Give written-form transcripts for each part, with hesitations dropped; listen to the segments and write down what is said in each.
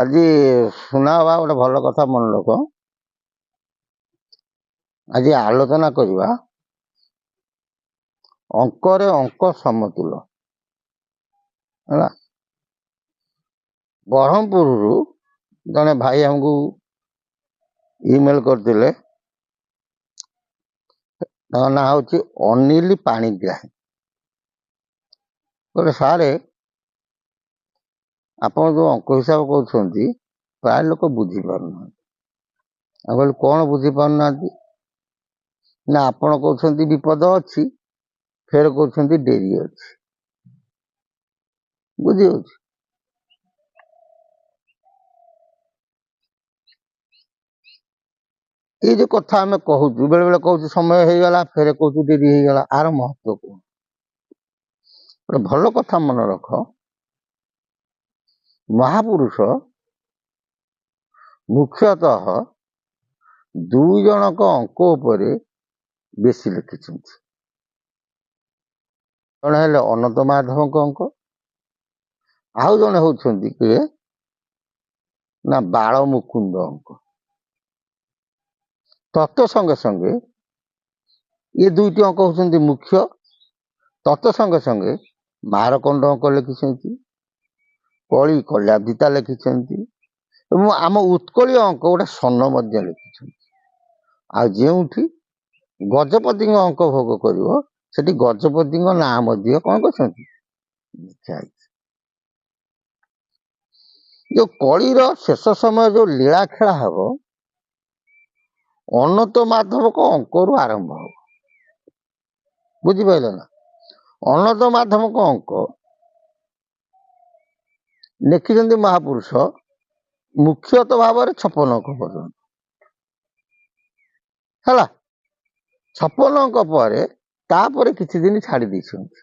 ଆଜି ଶୁଣା ହବା ଗୋଟେ ଭଲ କଥା ମନେ ରଖ। ଆଜି ଆଲୋଚନା କରିବା ଅଙ୍କରେ ଅଙ୍କ ସମତୁଲ ହେଲା। ବ୍ରହ୍ମପୁରରୁ ଜଣେ ଭାଇ ଆମକୁ ଇମେଲ କରିଥିଲେ। ତାଙ୍କ ନାଁ ହଉଛି ଅନିଲ ପାଣିଗ୍ରାହୀ। କହିଲେ ସାରେ ଆପଣ ଯୋଉ ଅଙ୍କ ହିସାବ କରୁଛନ୍ତି ପ୍ରାୟ ଲୋକ ବୁଝିପାରୁନାହାନ୍ତି। ଆଉ କହିଲେ କଣ ବୁଝିପାରୁନାହାନ୍ତି? ନା ଆପଣ କହୁଛନ୍ତି ବିପଦ ଅଛି, ଫେର କହୁଛନ୍ତି ଡେରି ଅଛି। ବୁଝି ହଉଛି? ଏଇ ଯୋଉ କଥା ଆମେ କହୁଛୁ, ବେଳେ ବେଳେ କହୁଛୁ ସମୟ ହେଇଗଲା, ଫେରେ କହୁଛୁ ଡେରି ହେଇଗଲା, ଆର ମହତ୍ଵ କଣ? ଗୋଟେ ଭଲ କଥା ମନେ ରଖ, ମହାପୁରୁଷ ମୁଖ୍ୟତଃ ଦୁଇ ଜଣଙ୍କ ଅଙ୍କ ଉପରେ ବେଶୀ ଲେଖିଛନ୍ତି। ଜଣେ ହେଲେ ଅନନ୍ତ ମାଧବଙ୍କ ଅଙ୍କ, ଆଉ ଜଣେ ହଉଛନ୍ତି କିଏ ନା ବାଳ ମୁକୁନ୍ଦ ଅଙ୍କ। ତତ୍ଵ ସଙ୍ଗେ ସଙ୍ଗେ ଇଏ ଦୁଇଟି ଅଙ୍କ ହଉଛନ୍ତି ମୁଖ୍ୟ। ତତ୍ଵ ସଙ୍ଗେ ସଙ୍ଗେ ମାରକଣ୍ଡ ଅଙ୍କ ଲେଖିଛନ୍ତି, କଳି କଲ୍ୟାଧିତା ଲେଖିଛନ୍ତି ଏବଂ ଆମ ଉତ୍କଳୀୟ ଅଙ୍କ ଗୋଟେ ସନ ମଧ୍ୟ ଲେଖିଛନ୍ତି। ଆଉ ଯେଉଁଠି ଗଜପତିଙ୍କ ଅଙ୍କ ଭୋଗ କରିବ ସେଠି ଗଜପତିଙ୍କ ନାଁ ମଧ୍ୟ କଣ କରିଛନ୍ତି ଲେଖା ହେଇଛି। ଯୋଉ କଳିର ଶେଷ ସମୟ ଯୋଉ ଲୀଳା ଖେଳା ହବ ଅନନ୍ତ ମାଧବଙ୍କ ଅଙ୍କରୁ ଆରମ୍ଭ ହବ। ବୁଝିପାରିଲ ନା? ଅନନ୍ତ ମାଧବଙ୍କ ଅଙ୍କ ଲେଖିଛନ୍ତି ମହାପୁରୁଷ ମୁଖ୍ୟତଃ ଭାବରେ 56 ଅଙ୍କ ପର୍ଯ୍ୟନ୍ତ ହେଲା। 56 ଅଙ୍କ ପରେ ତାପରେ କିଛି ଦିନ ଛାଡି ଦେଇଛନ୍ତି।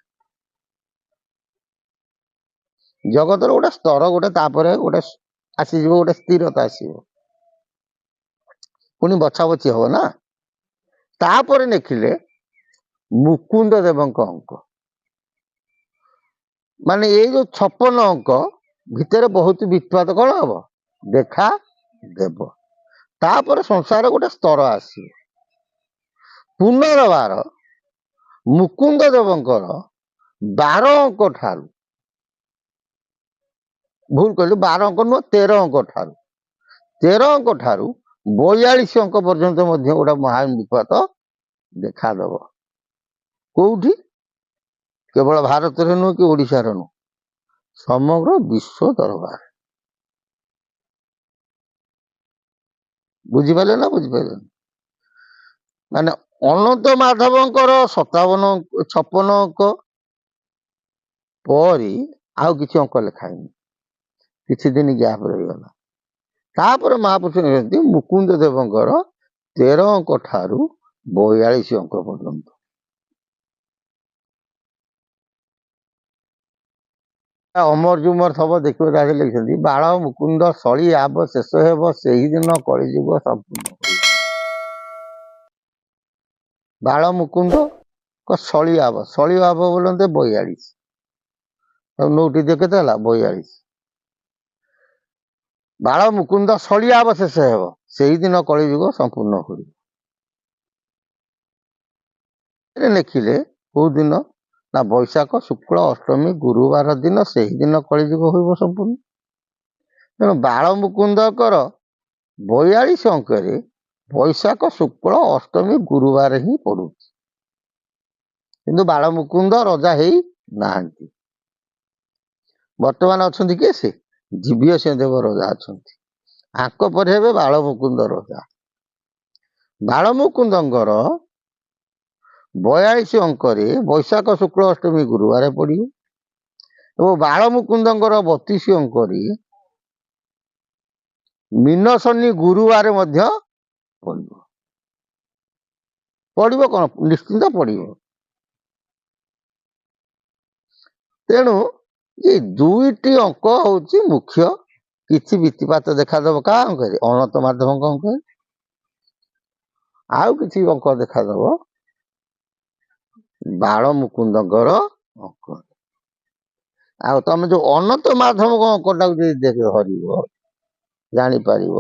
ଜଗତର ଗୋଟେ ସ୍ତର ଗୋଟେ ତାପରେ ଗୋଟେ ଆସିଯିବ, ଗୋଟେ ସ୍ଥିରତା ଆସିବ, ପୁଣି ବଛା ବଛି ହବ ନା। ତାପରେ ଲେଖିଲେ ମୁକୁନ୍ଦ ଦେବଙ୍କ ଅଙ୍କ। ମାନେ ଏଇ ଯୋଉ 56 ଅଙ୍କ ଭିତରେ ବହୁତ ବିତ୍ପାତ କଣ ହବ ଦେଖା ଦେବ। ତାପରେ ସଂସାର ଗୋଟେ ସ୍ତର ଆସିବ। ପୁନର୍ବାର ମୁକୁନ୍ଦ ଦେବଙ୍କର 12 ଅଙ୍କ ଠାରୁ, ଭୁଲ କହିଲୁ 12 ଅଙ୍କ ନୁହଁ 13 ଅଙ୍କ ଠାରୁ, 13 ଅଙ୍କ ଠାରୁ 42 ଅଙ୍କ ପର୍ଯ୍ୟନ୍ତ ମଧ୍ୟ ଗୋଟେ ମହାନ ବିପାତ ଦେଖାଦବ। କୋଉଠି? କେବଳ ଭାରତରେ ନୁହଁ କି ଓଡିଶାର ନୁହଁ, ସମଗ୍ର ବିଶ୍ୱ ଦରବାର। ବୁଝିପାରିଲେ ନା ବୁଝିପାରିଲେ? ମାନେ ଅନନ୍ତ ମାଧବଙ୍କର 56 ଅଙ୍କ ପରେ ଆଉ କିଛି ଅଙ୍କ ଲେଖାଏନି, କିଛି ଦିନ ଗ୍ୟାପ ରହିଗଲା। ତାପରେ ମହାପୁରୁଷ କହିଛନ୍ତି ମୁକୁନ୍ଦ ଦେବଙ୍କର 13 ଅଙ୍କ ଠାରୁ 42 ଅଙ୍କ ପର୍ଯ୍ୟନ୍ତ। ଅମର ଜୁମର ଥବ ଦେଖିବ, ତା ଲେଖିଛନ୍ତି ବାଳ ମୁକୁନ୍ଦ ସଳି ଆବ ଶେଷ ହେବ ସେହିଦିନ କଳିଯୁଗ ସମ୍ପୂର୍ଣ୍ଣ ହୋଇବ। ବାଳ ମୁକୁନ୍ଦ ସଳି ଆବ, ସଳି ଆବ ବୋଲନ୍ତେ 42, ନୋଟି ଦିଅ କେତେ ହେଲା 42। ବାଳ ମୁକୁନ୍ଦ ସଳି ଆବ ଶେଷ ହେବ ସେହିଦିନ କଳିଯୁଗ ସମ୍ପୂର୍ଣ୍ଣ ହୋଇବ। ଲେଖିଲେ କୋଉ ଦିନ ନା ବୈଶାଖ ଶୁକ୍ଳ ଅଷ୍ଟମୀ ଗୁରୁବାର ଦିନ ସେହିଦିନ କଳିଯୁଗ ହୋଇବ ସମ୍ପୂର୍ଣ୍ଣ। ତେଣୁ ବାଳ ମୁକୁନ୍ଦଙ୍କର 42 ଅଙ୍କରେ ବୈଶାଖ ଶୁକ୍ଳ ଅଷ୍ଟମୀ ଗୁରୁବାର ହିଁ ପଡୁଛି, କିନ୍ତୁ ବାଳ ମୁକୁନ୍ଦ ରଜା ହେଇ ନାହାନ୍ତି। ବର୍ତ୍ତମାନ ଅଛନ୍ତି କିଏ? ସେ ଜୀବିୟ ସିଂହଦେବ ରଜା ଅଛନ୍ତି। ଆଙ୍କ ପରେ ହେବେ ବାଳ ମୁକୁନ୍ଦ ରଜା। ବାଳ ମୁକୁନ୍ଦଙ୍କର 42 ଅଙ୍କରେ ବୈଶାଖ ଶୁକ୍ଳ ଅଷ୍ଟମୀ ଗୁରୁବାର ପଡିବ ଏବଂ ବାଳ ମୁକୁନ୍ଦଙ୍କର 32 ଅଙ୍କରେ ମୀନ ଶନି ଗୁରୁବାର ମଧ୍ୟ ପଡିବ। ପଡିବ କଣ? ନିଶ୍ଚିନ୍ତ ପଡିବ। ତେଣୁ ଏ ଦୁଇଟି ଅଙ୍କ ହଉଛି ମୁଖ୍ୟ। କିଛି ବିତିପାତ ଦେଖାଦବ କାହା ଅଙ୍କରେ? ଅନନ୍ତ ମାଧବଙ୍କ ଅଙ୍କରେ। ଆଉ କିଛି ଅଙ୍କ ଦେଖାଦବ ବାଳ ମୁକୁନ୍ଦଙ୍କର ଅଙ୍କ। ଆଉ ତମେ ଯୋଉ ଅନନ୍ତ ମାଧବଙ୍କ ଅଙ୍କଟାକୁ ଯଦି ଧରିବ ଜାଣିପାରିବ।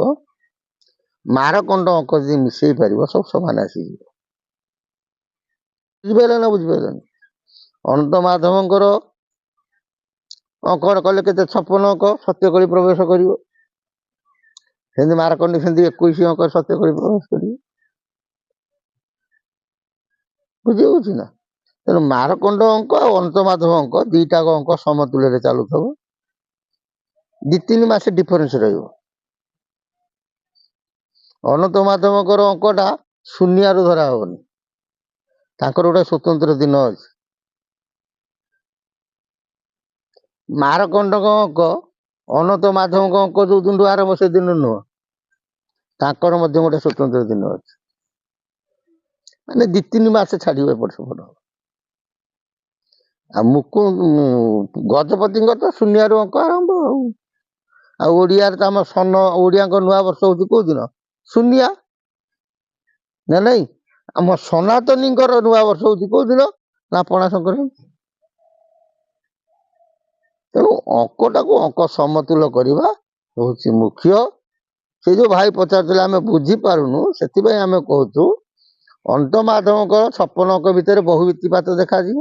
ମାରକଣ୍ଡ ଅଙ୍କ ଯଦି ମିଶେଇ ପାରିବ ସବୁ ସମାନ ଆସିଯିବ। ବୁଝିପାରିଲ ନା ବୁଝିପାରିଲନି? ଅନନ୍ତ ମାଧବଙ୍କର ଅଙ୍କନ କଲେ କେତେ 56 ଅଙ୍କ ସତ୍ୟକଳି ପ୍ରବେଶ କରିବ। ସେମିତି ମାରକଣ୍ଡ ସେମିତି 21 ଅଙ୍କ ସତ୍ୟକଳି ପ୍ରବେଶ କରିବ। ବୁଝି ହଉଛି ନା? ତେଣୁ ମାରକଣ୍ଡ ଅଙ୍କ ଆଉ ଅନନ୍ତ ମାଧବ ଅଙ୍କ ଦିଟାକ ଅଙ୍କ ସମତୁଲ୍ୟରେ ଚାଲୁଥିବ। 2-3 ମାସ ଡିଫରେନ୍ସ ରହିବ। ଅନନ୍ତ ମାଧବଙ୍କର ଅଙ୍କଟା ଶୂନ୍ୟରୁ ଧରା ହବନି, ତାଙ୍କର ଗୋଟେ ସ୍ୱତନ୍ତ୍ର ଦିନ ଅଛି। ମାରକଣ୍ଡଙ୍କ ଅଙ୍କ ଅନନ୍ତ ମାଧବଙ୍କ ଅଙ୍କ ଯୋଉ ଦିନଠୁ ଆରମ୍ଭ ସେ ଦିନ ନୁହଁ, ତାଙ୍କର ମଧ୍ୟ ଗୋଟେ ସ୍ୱତନ୍ତ୍ର ଦିନ ଅଛି। ମାନେ 2-3 ମାସ ଛାଡ଼ିବ ଏପଟ ସେପଟ। ଆଉ ଗଜପତିଙ୍କ ତ ଶୂନ୍ୟରୁ ଅଙ୍କ ଆରମ୍ଭ ଆଉ ଓଡ଼ିଆରେ ତ ଆମ ଓଡ଼ିଆଙ୍କ ନୂଆ ବର୍ଷ ହଉଛି କୋଉ ଦିନ? ଶୂନ୍ୟ ନା ନାଇଁ? ଆମ ସନାତନୀଙ୍କର ନୂଆ ବର୍ଷ ହଉଛି କୋଉ ଦିନ? ନା ପଣା ସଂକ୍ରାନ୍ତି। ତେଣୁ ଅଙ୍କଟାକୁ ଅଙ୍କ ସମତୁଲ କରିବା ହଉଛି ମୁଖ୍ୟ। ସେ ଯୋଉ ଭାଇ ପଚାରୁଥିଲେ ଆମେ ବୁଝିପାରୁନୁ, ସେଥିପାଇଁ ଆମେ କହୁଛୁ ଅନନ୍ତ ମାଧବଙ୍କର 56 ଅଙ୍କ ଭିତରେ ବହୁ ଭିତ୍ତିପାତ ଦେଖାଯିବ।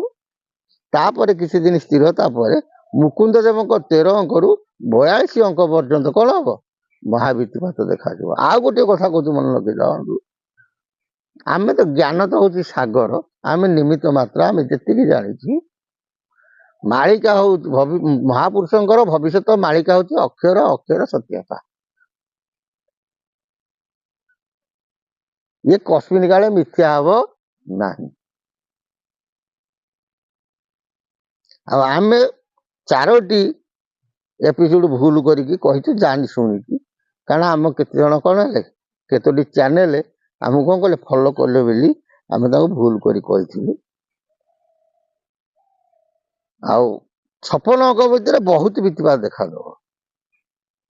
ତାପରେ କିଛି ଦିନ ସ୍ଥିରତା ପରେ ମୁକୁନ୍ଦ ଦେବଙ୍କ 13 ଅଙ୍କରୁ 42 ଅଙ୍କ ପର୍ଯ୍ୟନ୍ତ କଣ ହବ? ମହାଭିତ୍ତିପାତ ଦେଖାଯିବ। ଆଉ ଗୋଟିଏ କଥା କହୁଛୁ, ମନେ ରଖିଥାନ୍ତୁ, ଆମେ ତ ଜ୍ଞାନ ତ ହଉଛି ସାଗର, ଆମେ ନିମିତ୍ତ ମାତ୍ର। ଆମେ ଯେତିକି ଜାଣିଛୁ, ମାଳିକା ହଉଛି ମହାପୁରୁଷଙ୍କର ଭବିଷ୍ୟତ ମାଳିକା ହଉଛି ଅକ୍ଷର ଅକ୍ଷର ସତ୍ୟତା। ଇଏ କସ୍ମିନ କାଳେ ମିଥ୍ୟା ହବ ନାହିଁ। ଆଉ ଆମେ 4ଟି ଏପିସୋଡ ଭୁଲ କରିକି କହିଛୁ, ଜାଣି ଶୁଣିକି। କାରଣ ଆମ କେତେ ଜଣ କଣ ହେଲେ, କେତୋଟି ଚ୍ୟାନେଲ ଆମକୁ କଣ କଲେ, ଫଲୋ କଲେ ବୋଲି ଆମେ ତାଙ୍କୁ ଭୁଲ କରି କହିଥିଲୁ। ଆଉ 56 ଅଙ୍କ ଭିତରେ ବହୁତ ଭିତ୍ତିପାତ ଦେଖାଦବ,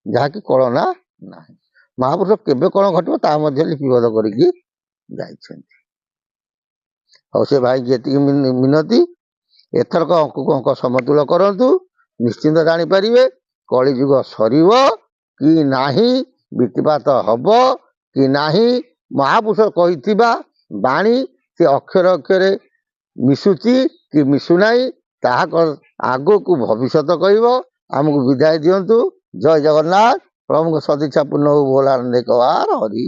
ଯାହାକି କଳନା ନାହିଁ। ମହାପୁରୁଷ କେବେ କଣ ଘଟିବ ତା ମଧ୍ୟ ଲିପିବଦ୍ଧ କରିକି ଯାଇଛନ୍ତି। ଆଉ ସେ ଭାଇ ଯେତିକି ମିନତି, ଏଥରକ ଅଙ୍କକୁ ଅଙ୍କ ସମତୁଲ କରନ୍ତୁ, ନିଶ୍ଚିନ୍ତ ଜାଣିପାରିବେ କଳିଯୁଗ ସରିବ କି ନାହିଁ, ଭିତ୍ତିପାତ ହବ କି ନାହିଁ। ମହାପୁରୁଷ କହିଥିବା ବାଣୀ ସେ ଅକ୍ଷର ଅକ୍ଷରେ ମିଶୁଛି କି ମିଶୁନାହିଁ, ତାହା ଆଗକୁ ଭବିଷ୍ୟତ କହିବ। ଆମକୁ ବିଦାୟ ଦିଅନ୍ତୁ। ଜୟ ଜଗନ୍ନାଥ। ପ୍ରଭୁଙ୍କ ସଦିଚ୍ଛା ପୂର୍ଣ୍ଣ ହଉ। ଭୋଲାନନ୍ଦ ଏକ ବାର ହରି।